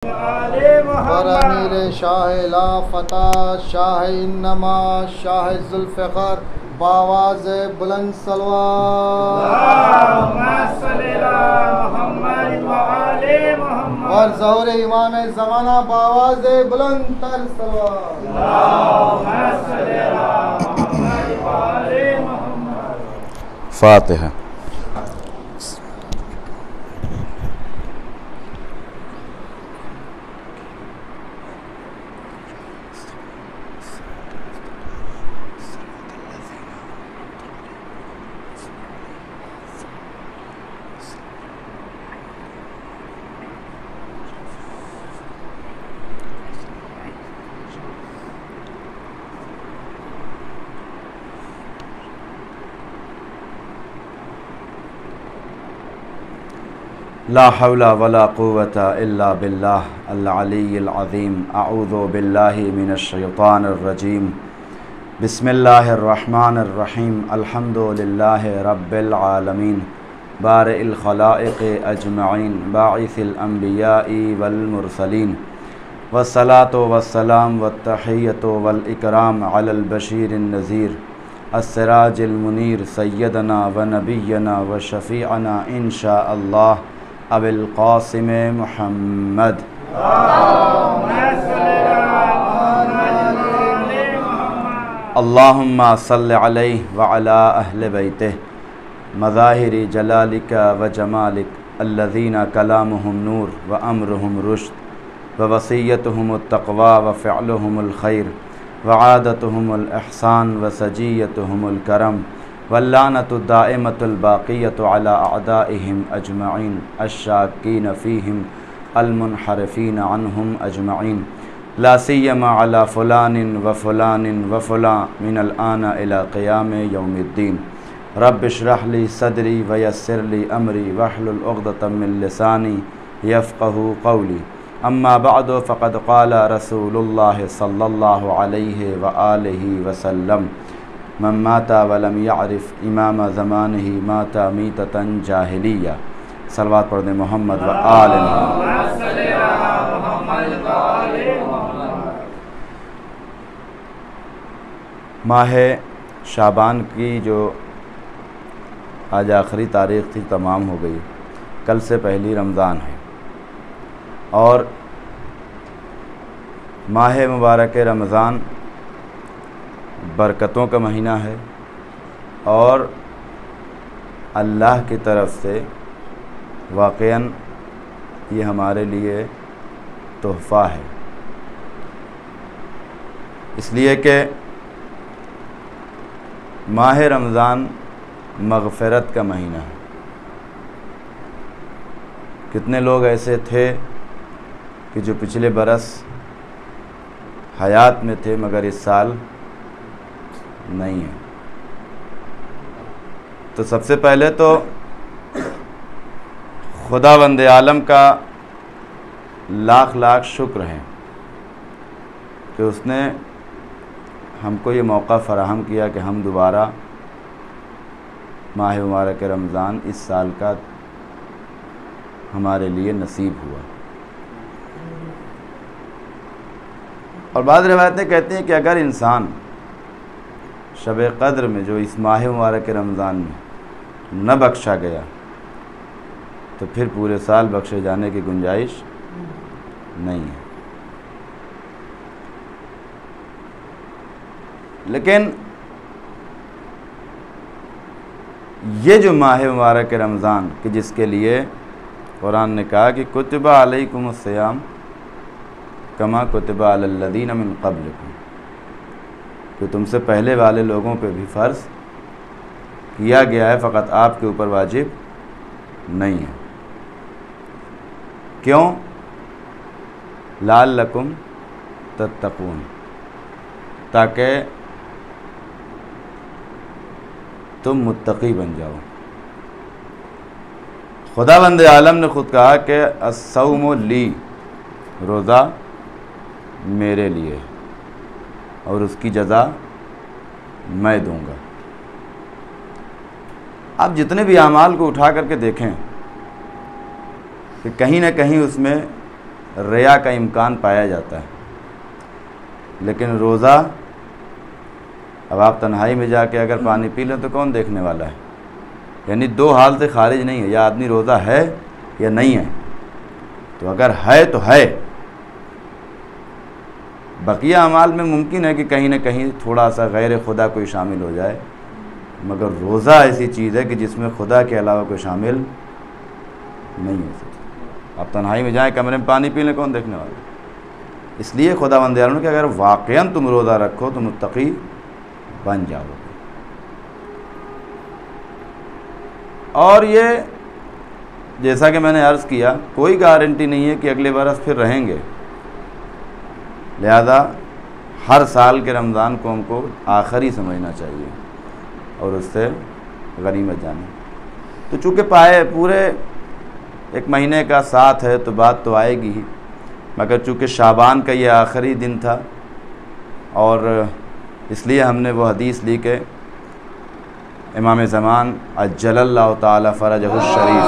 برامیر شاہ لا فتح شاہ انما شاہ ذوالفقار باواز بلند اور ظہور امام زمانہ باواز بلند تر فاتحہ. لا حول ولا قوة الا باللہ العلی العظیم. اعوذ باللہ من الشیطان الرجیم. بسم اللہ الرحمن الرحیم. الحمد للہ رب العالمین بارئ الخلائق اجمعین باعث الانبیاء والمرسلین والصلاة والسلام والتحیۃ والاکرام علی البشیر النذیر السراج المنیر سیدنا ونبینا وشفیعنا انشاء اللہ ابو القاسم محمد. اللہم صل علیہ وعلی اہل بیتہ مظاہر جلالک و جمالک الذین کلامہم نور و امرہم رشد و وصیتہم التقوی و فعلہم الخیر و عادتہم الاحسان و سجیتہم الکرم واللعنۃ الدائمۃ الباقیۃ علی اعدائہم اجمعین الشاکین فیہم المنحرفین عنہم اجمعین لا سیما علی فلان و فلان و فلان من الآن الی قیام یوم الدین. رب اشرح لی صدری ویسر لی امری واحلل عقدۃ من لسانی یفقہوا قولی. اما بعد فقد قال رسول اللہ صلی اللہ علیہ وآلہ وسلم من مات ولم يعرف امام زمانہ مات میتۃ جاہلیہ. صلوات پڑھ دیں محمد و آل محمد. ماہ شعبان کی جو آج آخری تاریخ تھی تمام ہو گئی. کل سے پہلی رمضان ہے اور ماہ مبارک رمضان برکتوں کا مہینہ ہے اور اللہ کی طرف سے واقعاً یہ ہمارے لیے تحفہ ہے، اس لیے کہ ماہ رمضان مغفرت کا مہینہ ہے. کتنے لوگ ایسے تھے کہ جو پچھلے برس حیات میں تھے مگر اس سال نہیں ہے. تو سب سے پہلے تو خداوند عالم کا لاکھ لاکھ شکر ہے کہ اس نے ہم کو یہ موقع فراہم کیا کہ ہم دوبارہ ماہ مبارک رمضان اس سال کا ہمارے لیے نصیب ہوا. اور بعض روایتیں کہتی ہیں کہ اگر انسان شب قدر میں جو اس ماہ مبارک رمضان میں نہ بخشا گیا تو پھر پورے سال بخشے جانے کی گنجائش نہیں ہے. لیکن یہ جو ماہ مبارک رمضان کہ جس کے لیے قرآن نے کہا کہ کتب علیکم الصیام کما کتب علی الذین من قبلکم، کہ تم سے پہلے والے لوگوں پہ بھی فرض کیا گیا ہے، فقط آپ کے اوپر واجب نہیں ہے. کیوں؟ لعلکم تتقون، تاکہ تم متقی بن جاؤ. خداوند عالم نے خود کہا کہ الصوم لی، روزہ میرے لیے اور اس کی جزا میں دوں گا. آپ جتنے بھی اعمال کو اٹھا کر کے دیکھیں کہ کہیں نہ کہیں اس میں ریا کا امکان پایا جاتا ہے، لیکن روزہ اب آپ تنہائی میں جا کے اگر پانی پی لیں تو کون دیکھنے والا ہے؟ یعنی دو حال سے خارج نہیں ہے، یا آدمی روزہ ہے یا نہیں ہے۔ تو اگر ہے تو ہے، بقیہ اعمال میں ممکن ہے کہ کہیں نہ کہیں تھوڑا سا غیر خدا کوئی شامل ہو جائے، مگر روزہ ایسی چیز ہے کہ جس میں خدا کے علاوہ کوئی شامل نہیں ہو سکتا۔ آپ تنہائی میں جائیں، کمرے میں پانی پی لیں، کون دیکھنے والا؟ اس لیے خدا بند عالم کہ اگر واقعاً تم روزہ رکھو تو متقی بن جاؤ گے۔ اور یہ جیسا کہ میں نے عرض کیا، کوئی گارنٹی نہیں ہے کہ اگلے برس پھر رہیں گے، لہذا ہر سال کے رمضان کو ہم کو آخری سمجھنا چاہیے اور اس سے غنیمت جانے۔ تو چونکہ پورے ایک مہینے کا ساتھ ہے تو بات تو آئے گی ہی، مگر چونکہ شعبان کا یہ آخری دن تھا اور اس لیے ہم نے وہ حدیث لی کہ امام زمان عجل اللہ تعالی فرجہ الشریف،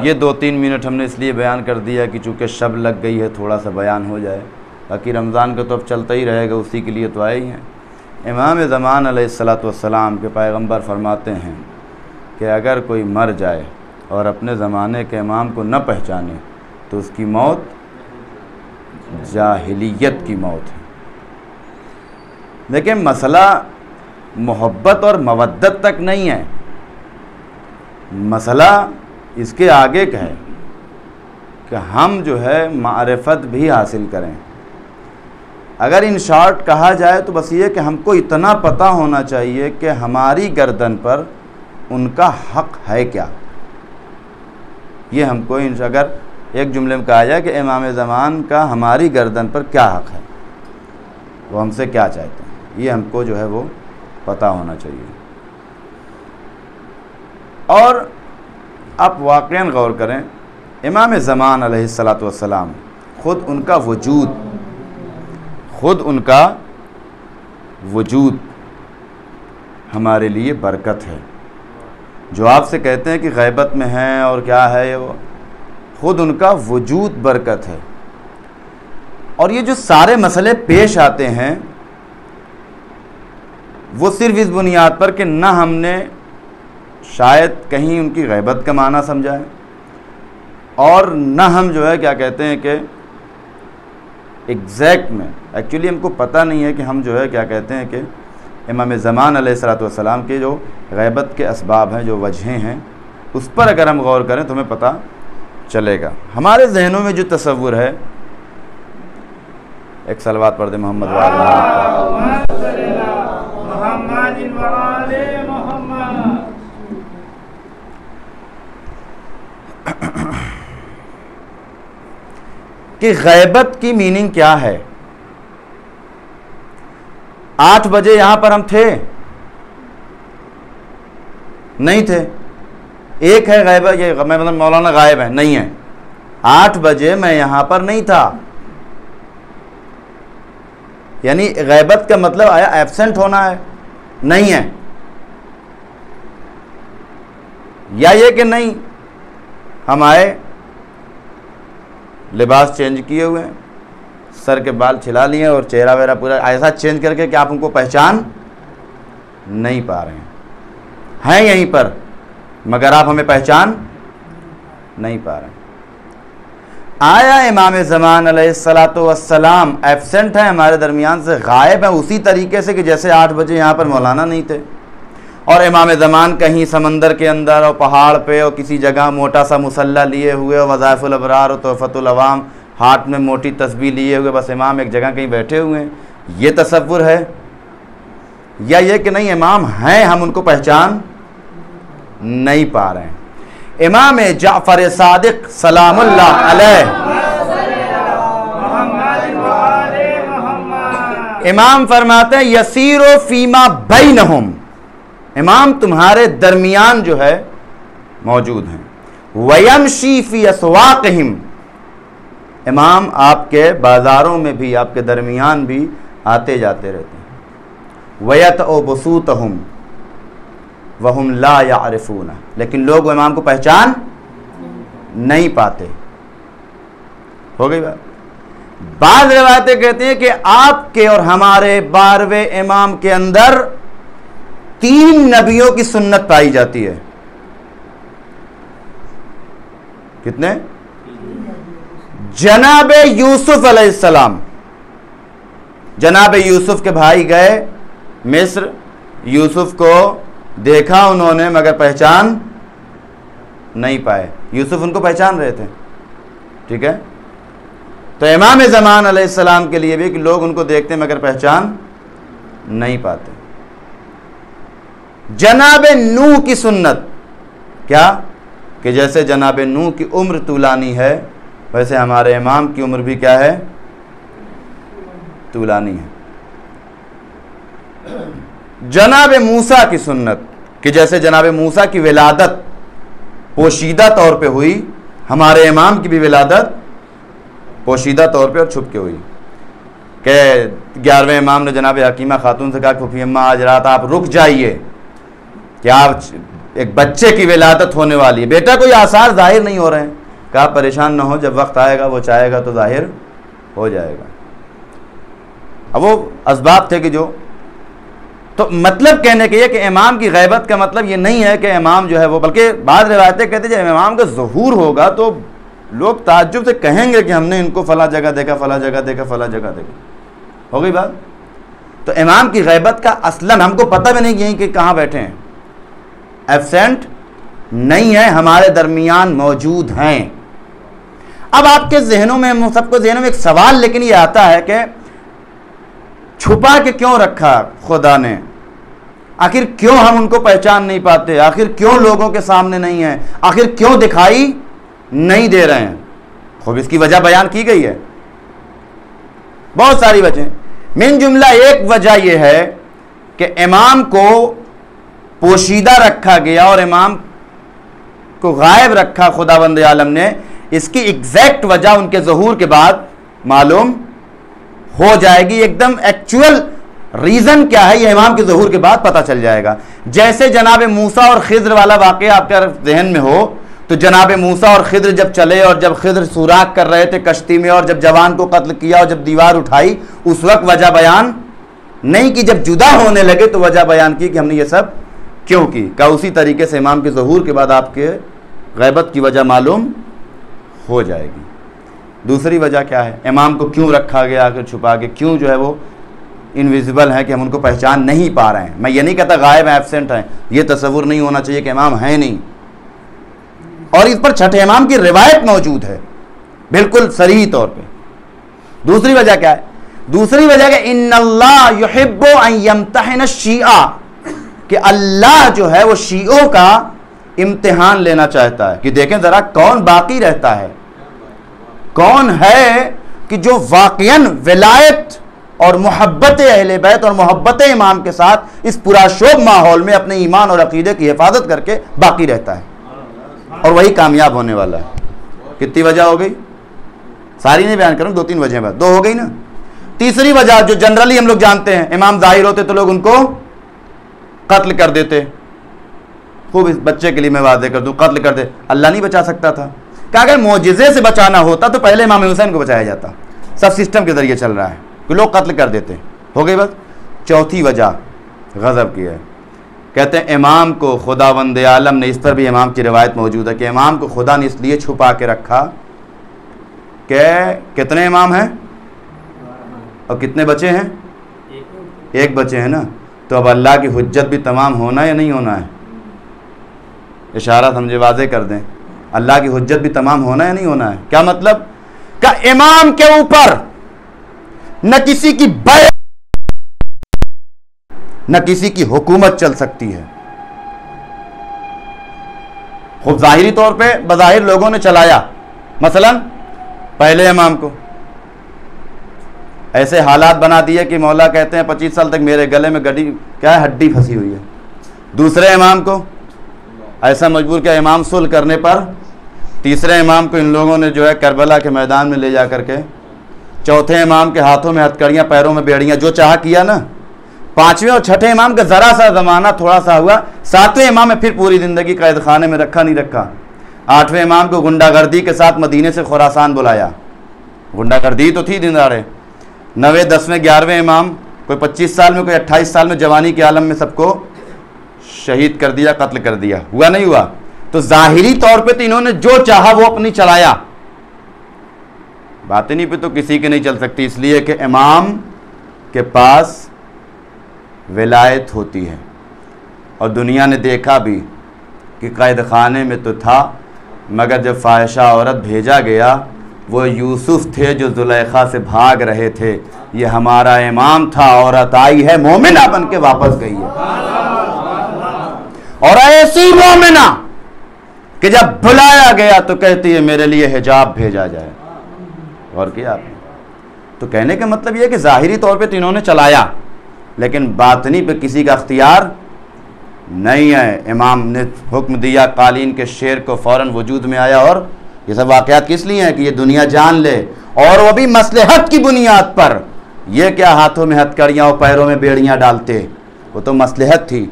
یہ 2-3 منٹ ہم نے اس لیے بیان کر دیا کہ چونکہ شب لگ گئی ہے تھوڑا سا بیان ہو جائے، باقی رمضان کا تو اب چلتا ہی رہے گا، اسی کے لیے تو آئے ہی ہیں۔ امام زمان علیہ السلام کے پیغمبر فرماتے ہیں کہ اگر کوئی مر جائے اور اپنے زمانے کے امام کو نہ پہچانے تو اس کی موت جاہلیت کی موت ہے۔ لیکن مسئلہ محبت اور مودت تک نہیں ہے، مسئلہ اس کے آگے کا ہے کہ ہم جو ہے معرفت بھی حاصل کریں۔ اگر ان شارٹ کہا جائے تو بس یہ کہ ہم کو اتنا پتہ ہونا چاہیے کہ ہماری گردن پر ان کا حق ہے کیا۔ یہ ہم کو اگر ایک جملے میں کہا جائے کہ امام زمان کا ہماری گردن پر کیا حق ہے، وہ ہم سے کیا چاہتے ہیں، یہ ہم کو جو ہے وہ پتہ ہونا چاہیے۔ اور آپ واقعاً غور کریں، امام زمان علیہ السلام خود ان کا وجود ہمارے لیے برکت ہے۔ جو آپ سے کہتے ہیں کہ غیبت میں ہیں اور کیا ہے، وہ خود ان کا وجود برکت ہے۔ اور یہ جو سارے مسئلے پیش آتے ہیں وہ صرف اس بنیاد پر کہ نہ ہم نے شاید کہیں ان کی غیبت کا معنی سمجھا ہے، اور نہ ہم جو ہے کیا کہتے ہیں کہ ایگزیکٹ میں ایکچولی ہم کو پتہ نہیں ہے کہ ہم جو ہے کیا کہتے ہیں کہ امام زمان علیہ السلام کے جو غیبت کے اسباب ہیں، جو وجہیں ہیں، اس پر اگر ہم غور کریں تو ہمیں پتہ چلے گا۔ ہمارے ذہنوں میں جو تصور ہے، ایک صلوات پڑھ دیں محمد کہ غیبت کی میننگ کیا ہے۔ 8 بجے یہاں پر ہم تھے نہیں تھے، ایک ہے غیبت، یہ میں مطلب مولانا غائب ہے نہیں ہے، 8 بجے میں یہاں پر نہیں تھا، یعنی غیبت کا مطلب آیا ایبسنٹ ہونا ہے، نہیں ہے، یا یہ کہ نہیں ہم آئے لباس چینج کیے ہوئے ہیں، سر کے بال چھلا لیے اور چہرہ وغیرہ پورا ایسا چینج کر کے کہ آپ ان کو پہچان نہیں پا رہے ہیں یہیں پر، مگر آپ ہمیں پہچان نہیں پا رہے ہیں۔ آیا امام زمان علیہ السلام ایبسنٹ ہیں، ہمارے درمیان سے غائب ہیں، اسی طریقے سے کہ جیسے 8 بجے یہاں پر مولانا نہیں تھے، اور امام زمان کہیں سمندر کے اندر اور پہاڑ پہ اور کسی جگہ موٹا سا مسلح لیے ہوئے اور وظائف الابرار اور تحفۃ العوام ہاتھ میں موٹی تسبیح لیے ہوئے بس امام ایک جگہ کہیں بیٹھے ہوئے ہیں، یہ تصور ہے؟ یا یہ کہ نہیں امام ہیں، ہم ان کو پہچان نہیں پا رہے ہیں۔ امام جعفر صادق سلام اللہ علیہ، امام فرماتے ہیں یسیر فیما بینہم، امام تمہارے درمیان جو ہے موجود ہیں، ویمشی فی اسواقہم، امام آپ کے بازاروں میں بھی، آپ کے درمیان بھی آتے جاتے رہتے ہیں، ویتعو بسوتہم وہم لا یعرفون، لیکن لوگ امام کو پہچان نہیں پاتے. ہو گئی بات. بعض روایتیں کہتے ہیں کہ آپ کے اور ہمارے 12ویں امام کے اندر 3 نبیوں کی سنت پائی جاتی ہے. کتنے؟ جناب یوسف علیہ السلام. جناب یوسف کے بھائی گئے مصر، یوسف کو دیکھا انہوں نے مگر پہچان نہیں پائے. یوسف ان کو پہچان رہے تھے. ٹھیک ہے. تو امام زمان علیہ السلام کے لیے بھی کہ لوگ ان کو دیکھتے مگر پہچان نہیں پاتے. جناب نوح کی سنت کیا کہ جیسے جناب نوح کی عمر طولانی ہے ویسے ہمارے امام کی عمر بھی کیا ہے؟ طولانی ہے. جناب موسیٰ کی سنت کہ جیسے جناب موسیٰ کی ولادت پوشیدہ طور پہ ہوئی ہمارے امام کی بھی ولادت پوشیدہ طور پہ اور چھپ کے ہوئی. کہ 11ویں امام نے جناب حکیمہ خاتون سے کہا کہ پھوپھی اماں آج رات آپ رک جائیے کہ آپ ایک بچے کی ولادت ہونے والی ہے. بیٹا کوئی آثار ظاہر نہیں ہو رہے ہیں. کہا پریشان نہ ہو، جب وقت آئے گا وہ چاہے گا تو ظاہر ہو جائے گا. اب وہ اسباب تھے کہ جو تو مطلب کہنے کے یہ کہ امام کی غیبت کا مطلب یہ نہیں ہے کہ امام جو ہے وہ، بلکہ بعض روایتیں کہتے ہیں جب امام کا ظہور ہوگا تو لوگ تعجب سے کہیں گے کہ ہم نے ان کو فلاں جگہ دیکھا، فلاں جگہ دیکھا، فلاں جگہ دیکھا. ہو گئی بات. تو امام کی غیبت کا اصلاً ہم کو پتہ بھی نہیں کہ کہاں بیٹھے ہیں. ایبسینٹ نہیں ہے، ہمارے درمیان موجود ہیں. اب آپ کے ذہنوں میں، سب کو ذہنوں میں ایک سوال لیکن یہ آتا ہے کہ چھپا کے کیوں رکھا خدا نے؟ آخر کیوں ہم ان کو پہچان نہیں پاتے؟ آخر کیوں لوگوں کے سامنے نہیں ہیں؟ آخر کیوں دکھائی نہیں دے رہے ہیں؟ خوب اس کی وجہ بیان کی گئی ہے. بہت ساری وجہ، من جملہ ایک وجہ یہ ہے کہ امام کو پوشیدہ رکھا گیا اور امام کو غائب رکھا خداوند عالم نے. اس کی ایگزیکٹ وجہ ان کے ظہور کے بعد معلوم ہو جائے گی. ایک دم ایکچوئل ریزن کیا ہے یہ امام کے ظہور کے بعد پتہ چل جائے گا. جیسے جناب موسیٰ اور خضر والا واقعہ آپ کے ذہن میں ہو تو جناب موسیٰ اور خضر جب چلے اور جب خضر سوراخ کر رہے تھے کشتی میں اور جب جوان کو قتل کیا اور جب دیوار اٹھائی اس وقت وجہ بیان نہیں کی. جب جدا ہونے لگے تو وجہ بیان کی کہ ہم نے یہ سب کیوں کی. کہ اسی طریقے سے امام کے ظہور کے بعد آپ کے غیبت کی وجہ معلوم ہو جائے گی. دوسری وجہ کیا ہے؟ امام کو کیوں رکھا گیا آخر چھپا کے؟ کیوں جو ہے وہ انویزیبل ہیں کہ ہم ان کو پہچان نہیں پا رہے ہیں؟ میں یہ نہیں کہتا غائب ہیں، ایبسینٹ ہیں. یہ تصور نہیں ہونا چاہیے کہ امام ہیں نہیں. اور اس پر چھٹے امام کی روایت موجود ہے بالکل صریح طور پہ. دوسری وجہ کیا ہے؟ دوسری وجہ کہ ان اللہ یحب ان یمتحن الشیعہ، کہ اللہ جو ہے وہ شیعوں کا امتحان لینا چاہتا ہے کہ دیکھیں ذرا کون باقی رہتا ہے، کون ہے کہ جو واقعاً ولایت اور محبت اہل بیت اور محبت امام کے ساتھ اس پراشوب ماحول میں اپنے ایمان اور عقیدے کی حفاظت کر کے باقی رہتا ہے اور وہی کامیاب ہونے والا ہے. کتنی وجہ ہو گئی؟ ساری نہیں بیان کروں، 2-3 وجہ بات 2 ہو گئی نا. تیسری وجہ جو جنرلی ہم لوگ جانتے ہیں، امام ظاہر ہوتے تو لوگ ان کو قتل کر دیتے. خوب اس بچے کے لیے میں واضح کر دوں، قتل کر دے. اللہ نہیں بچا سکتا تھا کہ اگر معجزے سے بچانا ہوتا تو پہلے امام حسین کو بچایا جاتا. سب سسٹم کے ذریعے چل رہا ہے کہ لوگ قتل کر دیتے. ہو گئی بس. چوتھی وجہ غضب کی ہے. کہتے ہیں امام کو خداوند عالم نے، اس پر بھی امام کی روایت موجود ہے کہ امام کو خدا نے اس لیے چھپا کے رکھا کہ کتنے امام ہیں اور کتنے بچے ہیں؟ ایک بچے ہیں نا. تو اب اللہ کی حجت بھی تمام ہونا یا نہیں ہونا ہے؟ اشارہ سمجھے، واضح کر دیں. اللہ کی حجت بھی تمام ہونا یا نہیں ہونا ہے؟ کیا مطلب؟ کہ امام کے اوپر نہ کسی کی بیعت نہ کسی کی حکومت چل سکتی ہے. خود ظاہری طور پہ بظاہر لوگوں نے چلایا، مثلا پہلے امام کو ایسے حالات بنا دیے کہ مولا کہتے ہیں 25 سال تک میرے گلے میں گڈی کیا ہے، ہڈی پھنسی ہوئی ہے. دوسرے امام کو ایسا مجبور کیا امام صلح کرنے پر. تیسرے امام کو ان لوگوں نے جو ہے کربلا کے میدان میں لے جا کر کے. چوتھے امام کے ہاتھوں میں ہتھکڑیاں، پیروں میں بیڑیاں، جو چاہا کیا نا. پانچویں اور چھٹے امام کا ذرا سا زمانہ تھوڑا سا ہوا. ساتویں امام میں پھر پوری زندگی قید خانے میں رکھا نہیں رکھا. 8ویں امام کو غنڈہ گردی کے ساتھ مدینے سے خراسان بلایا، غنڈہ گردی تو تھی دن دہاڑے۔ 9ویں 10ویں 11ویں امام کوئی 25 سال میں کوئی 28 سال میں جوانی کے عالم میں سب کو شہید کر دیا، قتل کر دیا، ہوا نہیں ہوا؟ تو ظاہری طور پہ تو انہوں نے جو چاہا وہ اپنی چلایا، باطنی پہ تو کسی کی نہیں چل سکتی، اس لیے کہ امام کے پاس ولایت ہوتی ہے۔ اور دنیا نے دیکھا بھی کہ قید خانے میں تو تھا، مگر جب فاحشہ عورت بھیجا گیا وہ یوسف تھے جو زلیخا سے بھاگ رہے تھے، یہ ہمارا امام تھا، عورت آئی ہے مومنہ بن کے واپس گئی ہے، اور ایسی مومنہ کہ جب بلایا گیا تو کہتی ہے میرے لیے حجاب بھیجا جائے۔ غور کیا آپ نے؟ تو کہنے کا مطلب یہ ہے کہ ظاہری طور پہ تو انہوں نے چلایا، لیکن باطنی پہ کسی کا اختیار نہیں ہے۔ امام نے حکم دیا، قالین کے شیر کو فوراً وجود میں آیا، اور یہ سب واقعات کس لیے ہیں کہ یہ دنیا جان لے، اور وہ بھی مصلحت کی بنیاد پر۔ یہ کیا ہاتھوں میں ہتھکڑیاں اور پیروں میں بیڑیاں ڈالتے، وہ تو مصلحت تھی۔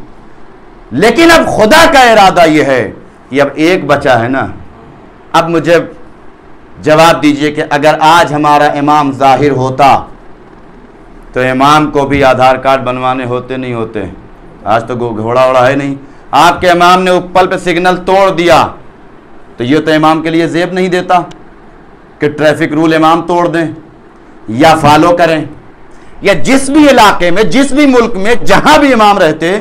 لیکن اب خدا کا ارادہ یہ ہے کہ اب ایک بچا ہے نا، اب مجھے جواب دیجئے کہ اگر آج ہمارا امام ظاہر ہوتا تو امام کو بھی آدھار کارڈ بنوانے ہوتے نہیں ہوتے؟ آج تو گھوڑا وڑا ہے نہیں۔ آپ کے امام نے اوپل پہ سگنل توڑ دیا تو یہ تو امام کے لیے زیب نہیں دیتا کہ ٹریفک رول امام توڑ دیں یا فالو کریں، یا جس بھی علاقے میں، جس بھی ملک میں جہاں بھی امام رہتے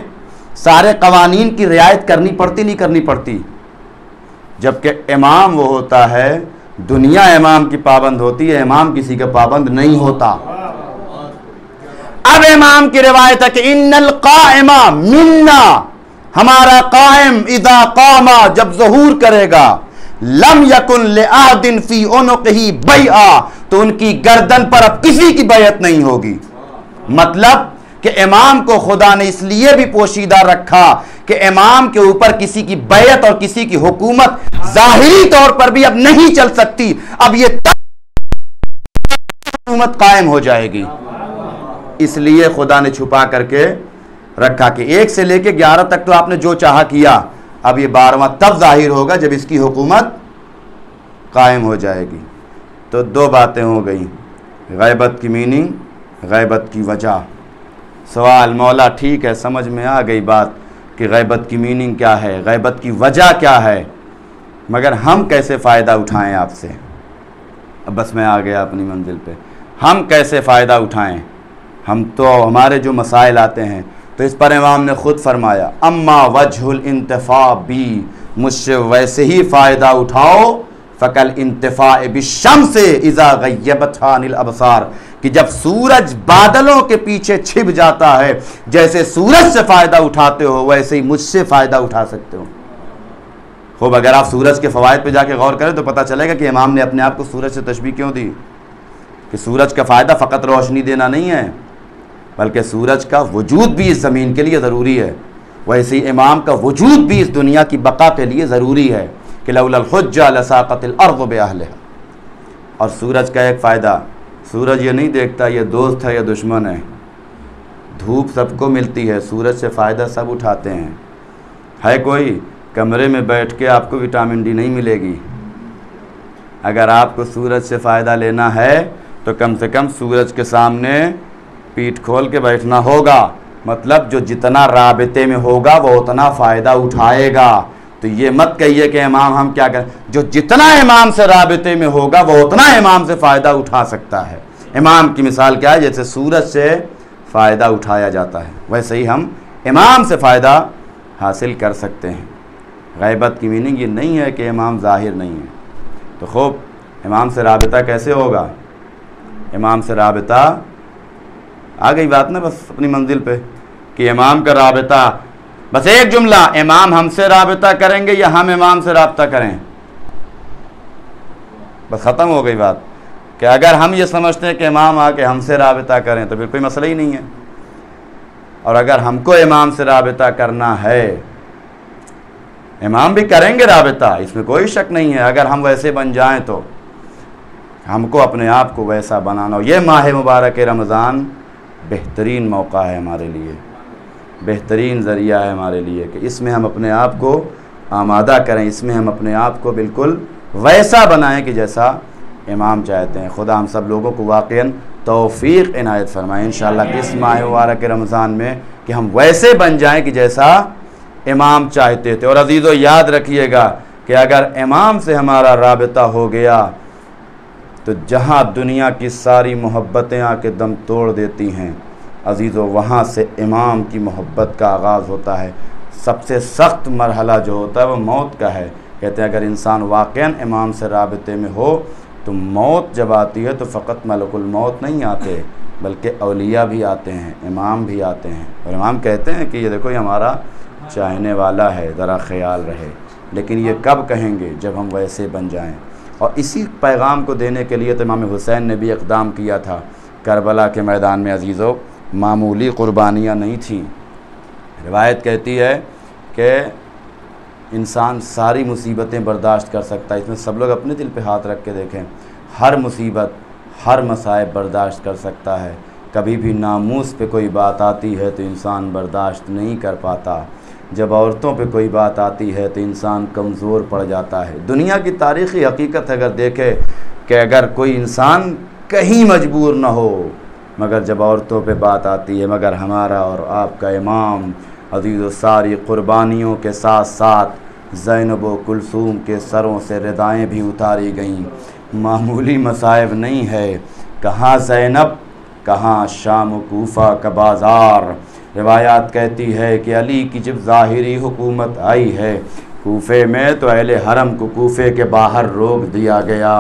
سارے قوانین کی رعایت کرنی پڑتی نہیں کرنی پڑتی؟ جبکہ امام وہ ہوتا ہے، دنیا امام کی پابند ہوتی ہے، امام کسی کا پابند نہیں ہوتا۔ اب امام کی روایت ہے کہ ان القائم منا، ہمارا قائم اذا قام، جب ظہور کرے گا، لم یکن لأحد فی عنقہ بیعہ، تو ان کی گردن پر اب کسی کی بیعت نہیں ہوگی۔ مطلب کہ امام کو خدا نے اس لیے بھی پوشیدہ رکھا کہ امام کے اوپر کسی کی بیعت اور کسی کی حکومت ظاہری طور پر بھی اب نہیں چل سکتی، اب یہ حکومت قائم ہو جائے گی۔ اس لیے خدا نے چھپا کر کے رکھا کہ 1 سے لے کے 11 تک تو آپ نے جو چاہا کیا، اب یہ 12واں تب ظاہر ہوگا جب اس کی حکومت قائم ہو جائے گی۔ تو 2 باتیں ہو گئیں، غیبت کی میننگ، غیبت کی وجہ۔ سوال، مولا ٹھیک ہے سمجھ میں آ گئی بات کہ غیبت کی میننگ کیا ہے، غیبت کی وجہ کیا ہے، مگر ہم کیسے فائدہ اٹھائیں آپ سے؟ اب بس میں آ گیا اپنی منزل پہ، ہم کیسے فائدہ اٹھائیں؟ ہم تو ہمارے جو مسائل آتے ہیں تو اس پر امام نے خود فرمایا، اما وجہ الانتفاع بی، مجھ سے ویسے ہی فائدہ اٹھاؤ، فکل انتفاع بالشمس اذا غیبتھا عن الابصار، کہ جب سورج بادلوں کے پیچھے چھپ جاتا ہے، جیسے سورج سے فائدہ اٹھاتے ہو ویسے ہی مجھ سے فائدہ اٹھا سکتے ہو۔ خوب اگر آپ سورج کے فوائد پہ جا کے غور کریں تو پتہ چلے گا کہ امام نے اپنے آپ کو سورج سے تشبیہ کیوں دی، کہ سورج کا فائدہ فقط روشنی دینا نہیں ہے، بلکہ سورج کا وجود بھی اس زمین کے لیے ضروری ہے، ویسے ہی امام کا وجود بھی اس دنیا کی بقا کے لیے ضروری ہے کہ لولا الحجہ لساقت الارض باہلہا۔ اور سورج کا ایک فائدہ، سورج یہ نہیں دیکھتا یہ دوست ہے یا دشمن ہے، دھوپ سب کو ملتی ہے، سورج سے فائدہ سب اٹھاتے ہیں۔ ہے کوئی کمرے میں بیٹھ کے آپ کو وٹامن ڈی نہیں ملے گی، اگر آپ کو سورج سے فائدہ لینا ہے تو کم سے کم سورج کے سامنے پیٹھ کھول کے بیٹھنا ہوگا، مطلب جو جتنا رابطے میں ہوگا وہ اتنا فائدہ اٹھائے گا۔ تو یہ مت کہیے کہ امام ہم کیا کریں، جو جتنا امام سے رابطے میں ہوگا وہ اتنا امام سے فائدہ اٹھا سکتا ہے۔ امام کی مثال کیا ہے؟ جیسے سورج سے فائدہ اٹھایا جاتا ہے ویسے ہی ہم امام سے فائدہ حاصل کر سکتے ہیں۔ غیبت کی میننگ یہ نہیں ہے کہ امام ظاہر نہیں ہے۔ تو خوب امام سے رابطہ کیسے ہوگا؟ امام سے رابطہ، آ گئی بات نا بس اپنی منزل پہ، کہ امام کا رابطہ، بس ایک جملہ، امام ہم سے رابطہ کریں گے یا ہم امام سے رابطہ کریں؟ بس ختم ہو گئی بات، کہ اگر ہم یہ سمجھتے ہیں کہ امام آ کے ہم سے رابطہ کریں تو پھر کوئی مسئلہ ہی نہیں ہے، اور اگر ہم کو امام سے رابطہ کرنا ہے، امام بھی کریں گے رابطہ، اس میں کوئی شک نہیں ہے، اگر ہم ویسے بن جائیں تو ہم کو اپنے آپ کو ویسا بنانا ہو۔ یہ ماہ مبارک رمضان بہترین موقع ہے ہمارے لیے، بہترین ذریعہ ہے ہمارے لیے کہ اس میں ہم اپنے آپ کو آمادہ کریں، اس میں ہم اپنے آپ کو بالکل ویسا بنائیں کہ جیسا امام چاہتے ہیں۔ خدا ہم سب لوگوں کو واقعاً توفیق عنایت فرمائے انشاءاللہ کہ اس ماہ مبارک رمضان میں کہ ہم ویسے بن جائیں کہ جیسا امام چاہتے تھے۔ اور عزیزو یاد رکھیے گا کہ اگر امام سے ہمارا رابطہ ہو گیا تو جہاں دنیا کی ساری محبتیں آ کے دم توڑ دیتی ہیں عزیزو، وہاں سے امام کی محبت کا آغاز ہوتا ہے۔ سب سے سخت مرحلہ جو ہوتا ہے وہ موت کا ہے۔ کہتے ہیں اگر انسان واقعاً امام سے رابطے میں ہو تو موت جب آتی ہے تو فقط ملک الموت نہیں آتے بلکہ اولیاء بھی آتے ہیں، امام بھی آتے ہیں، اور امام کہتے ہیں کہ یہ دیکھو یہ ہمارا چاہنے والا ہے، ذرا خیال رہے۔ لیکن یہ کب کہیں گے؟ جب ہم ویسے بن جائیں۔ اور اسی پیغام کو دینے کے لیے تو امام حسین نے بھی اقدام کیا تھا کربلا کے میدان میں عزیزو، معمولی قربانیاں نہیں تھیں۔ روایت کہتی ہے کہ انسان ساری مصیبتیں برداشت کر سکتا ہے، اس میں سب لوگ اپنے دل پہ ہاتھ رکھ کے دیکھیں، ہر مصیبت ہر مصائب برداشت کر سکتا ہے، کبھی بھی ناموس پہ کوئی بات آتی ہے تو انسان برداشت نہیں کر پاتا، جب عورتوں پہ کوئی بات آتی ہے تو انسان کمزور پڑ جاتا ہے۔ دنیا کی تاریخی حقیقت اگر دیکھے کہ اگر کوئی انسان کہیں مجبور نہ ہو، مگر جب عورتوں پہ بات آتی ہے، مگر ہمارا اور آپ کا امام عزیز و ساری قربانیوں کے ساتھ ساتھ زینب و کلثوم کے سروں سے ردائیں بھی اتاری گئیں، معمولی مصائب نہیں ہے۔ کہاں زینب، کہاں شام و کوفہ کا بازار۔ روایات کہتی ہے کہ علی کی جب ظاہری حکومت آئی ہے کوفے میں تو اہل حرم کو کوفے کے باہر روک دیا گیا،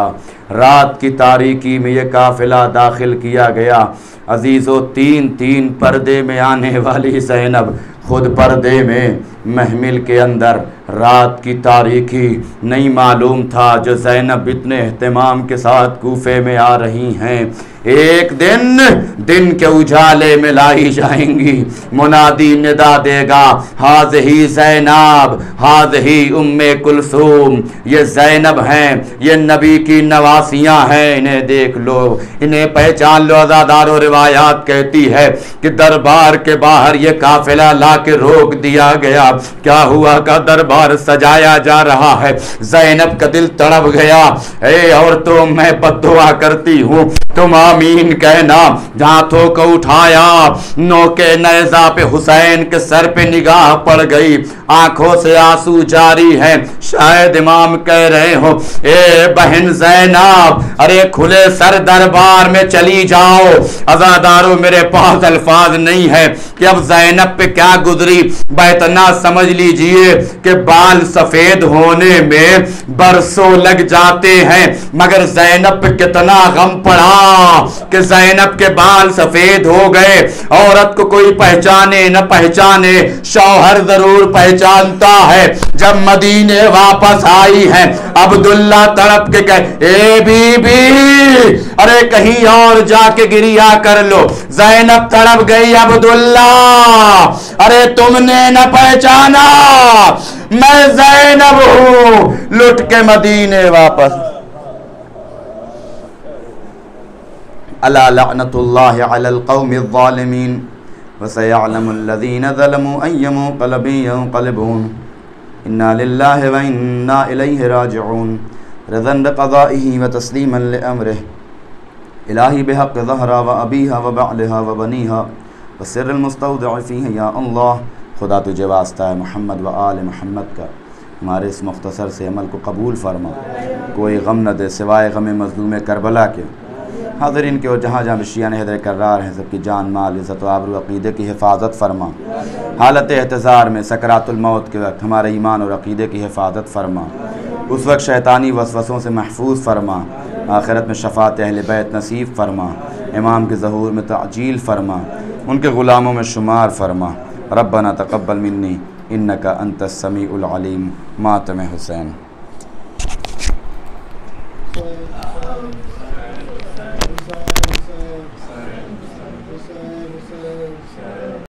رات کی تاریکی میں یہ قافلہ داخل کیا گیا۔ عزیزو تین پردے میں آنے والی زینب خود پردے میں محمل کے اندر، رات کی تاریکی نہیں معلوم تھا جو زینب اتنے اہتمام کے ساتھ کوفے میں آ رہی ہیں، ایک دن کے اجالے میں لائی جائیں گی، منادی ندا دے گا ہاذہی زینب ہاذہی ام کلثوم، یہ زینب ہیں، یہ نبی کی نواسیاں ہیں، انہیں دیکھ لو، انہیں پہچان لو۔ عزادارو روایات کہتی ہے کہ دربار کے باہر یہ قافلہ لا کے روک دیا گیا، کیا ہوا کا دربار سجایا جا رہا ہے، زینب کا دل تڑپ گیا، اے عورتوں میں بد دعا کرتی ہوں تم آمین کہنا۔ ہاتھوں کو اٹھایا، نوکے نیزہ پہ حسین کے سر پہ نگاہ پڑ گئی، آنکھوں سے آنسو جاری ہیں، شاید امام کہہ رہے ہو اے بہن زینب ارے کھلے سر دربار میں چلی جاؤ۔ عزادارو میرے پاس الفاظ نہیں ہے کہ اب زینب پہ کیا گزری، اتنا سمجھ لیجئے کہ بال سفید ہونے میں برسوں لگ جاتے ہیں، مگر زینب پہ کتنا غم پڑا کہ زینب کے بال سفید ہو گئے۔ عورت کو کوئی پہچانے نہ پہچانے، شوہر ضرور پہچانتا ہے۔ جب مدینے واپس آئی ہیں عبداللہ تڑپ کے کہے اے بی بی ارے کہیں اور جا کے گریا کر لو، زینب تڑپ گئی، عبداللہ ارے تم نے نہ پہچانا میں زینب ہوں، لٹ کے مدینے واپس۔ الا لعنت اللہ علی القوم الظالمین وسيعلم الذين ظلموا أي منقلب ينقلبون إنا لله وإنا إليه راجعون رضا بقضائه وتسليما لأمره إلهي بحق ظهرها وأبيها وبعلها وبنيها وسر المستودع فيه يا الله۔ خدا تجھے واسطہ ہے محمد و آل محمد کا، ہمارے اس مختصر سے عمل کو قبول فرما، کوئی غم نہ دے سوائے غم مظلوم کربلا کے۔ حاضرین کے اور جہاں جہاں بشیان حیدر کرار ہیں سب کی جان مال عزت و آبرو عقیدے کی حفاظت فرما، حالت احتضار میں سکرات الموت کے وقت ہمارے ایمان اور عقیدے کی حفاظت فرما، اس وقت شیطانی وسوسوں سے محفوظ فرما، آخرت میں شفاعت اہل بیت نصیب فرما، امام کے ظہور میں تعجیل فرما، ان کے غلاموں میں شمار فرما۔ ربنا تقبل منی انکا انت السمیع العلیم۔ ماتم حسین۔